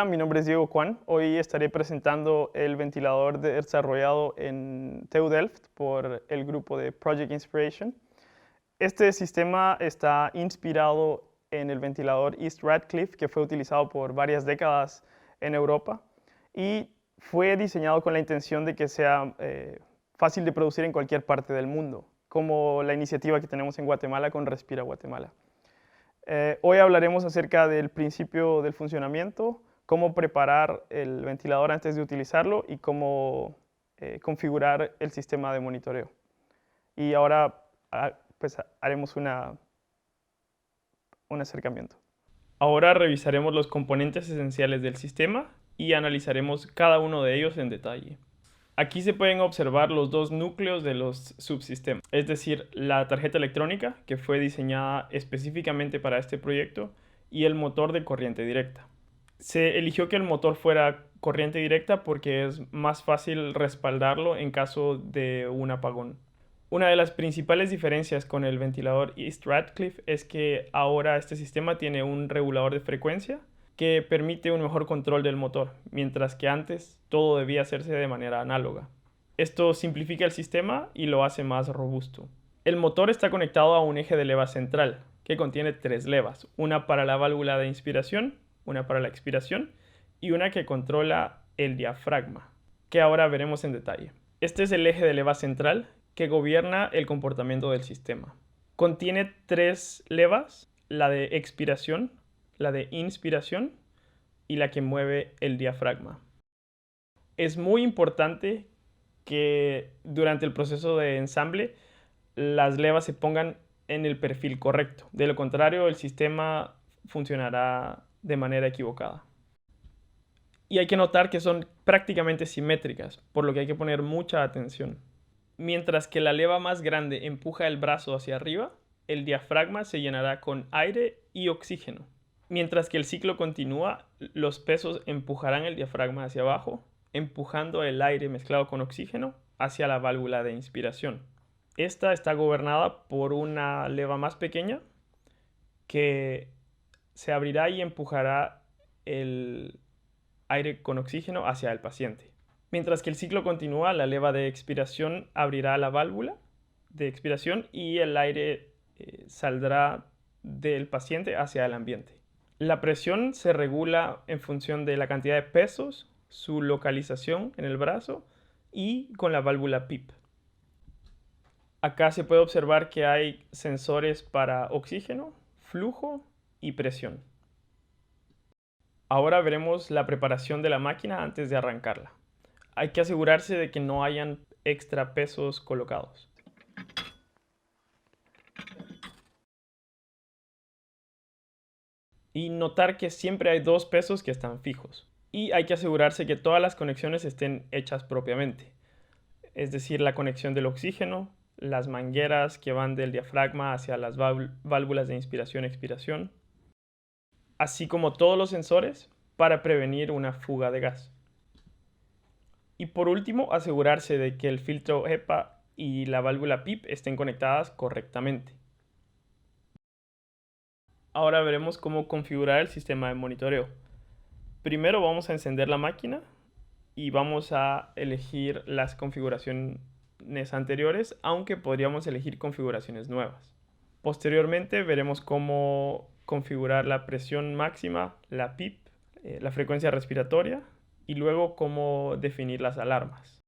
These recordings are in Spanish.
Hola, mi nombre es Diego Juan. Hoy estaré presentando el ventilador desarrollado en TU Delft por el grupo de Project Inspiration. Este sistema está inspirado en el ventilador East Radcliffe, que fue utilizado por varias décadas en Europa y fue diseñado con la intención de que sea fácil de producir en cualquier parte del mundo, como la iniciativa que tenemos en Guatemala con Respira Guatemala. Hoy hablaremos acerca del principio del funcionamiento, cómo preparar el ventilador antes de utilizarlo y cómo configurar el sistema de monitoreo. Y ahora pues, haremos un acercamiento. Ahora revisaremos los componentes esenciales del sistema y analizaremos cada uno de ellos en detalle. Aquí se pueden observar los dos núcleos de los subsistemas, es decir, la tarjeta electrónica, que fue diseñada específicamente para este proyecto, y el motor de corriente directa. Se eligió que el motor fuera corriente directa porque es más fácil respaldarlo en caso de un apagón. Una de las principales diferencias con el ventilador East Radcliffe es que ahora este sistema tiene un regulador de frecuencia que permite un mejor control del motor, mientras que antes todo debía hacerse de manera análoga. Esto simplifica el sistema y lo hace más robusto. El motor está conectado a un eje de leva central, que contiene 3 levas, una para la válvula de inspiración, una para la expiración y una que controla el diafragma, que ahora veremos en detalle. Este es el eje de leva central que gobierna el comportamiento del sistema. Contiene 3 levas, la de expiración, la de inspiración y la que mueve el diafragma. Es muy importante que durante el proceso de ensamble las levas se pongan en el perfil correcto. De lo contrario, el sistema funcionará de manera equivocada. Y hay que notar que son prácticamente simétricas, por lo que hay que poner mucha atención. Mientras que la leva más grande empuja el brazo hacia arriba, el diafragma se llenará con aire y oxígeno. Mientras que el ciclo continúa, los pesos empujarán el diafragma hacia abajo, empujando el aire mezclado con oxígeno hacia la válvula de inspiración. Esta está gobernada por una leva más pequeña que se abrirá y empujará el aire con oxígeno hacia el paciente. Mientras que el ciclo continúa, la leva de expiración abrirá la válvula de expiración y el aire saldrá del paciente hacia el ambiente. La presión se regula en función de la cantidad de pesos, su localización en el brazo y con la válvula PIP. Acá se puede observar que hay sensores para oxígeno, flujo y presión. Ahora veremos la preparación de la máquina antes de arrancarla. Hay que asegurarse de que no hayan extra pesos colocados. Y notar que siempre hay 2 pesos que están fijos. Y hay que asegurarse que todas las conexiones estén hechas propiamente. Es decir, la conexión del oxígeno, las mangueras que van del diafragma hacia las válvulas de inspiración-expiración, así como todos los sensores para prevenir una fuga de gas. Y por último, asegurarse de que el filtro HEPA y la válvula PIP estén conectadas correctamente. Ahora veremos cómo configurar el sistema de monitoreo. Primero vamos a encender la máquina y vamos a elegir las configuraciones anteriores, aunque podríamos elegir configuraciones nuevas. Posteriormente veremos cómo configurar la presión máxima, la PIP, la frecuencia respiratoria y luego cómo definir las alarmas.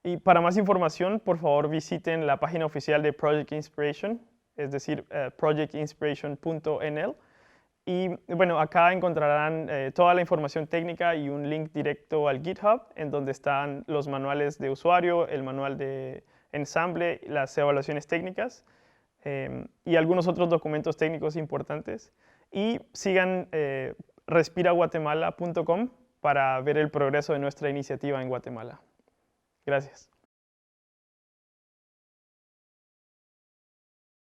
Y para más información, por favor, visiten la página oficial de Project Inspiration, es decir, projectinspiration.nl. Y bueno, acá encontrarán toda la información técnica y un link directo al GitHub, en donde están los manuales de usuario, el manual de ensamble, las evaluaciones técnicas y algunos otros documentos técnicos importantes. Y sigan respiraguatemala.com para ver el progreso de nuestra iniciativa en Guatemala. Gracias.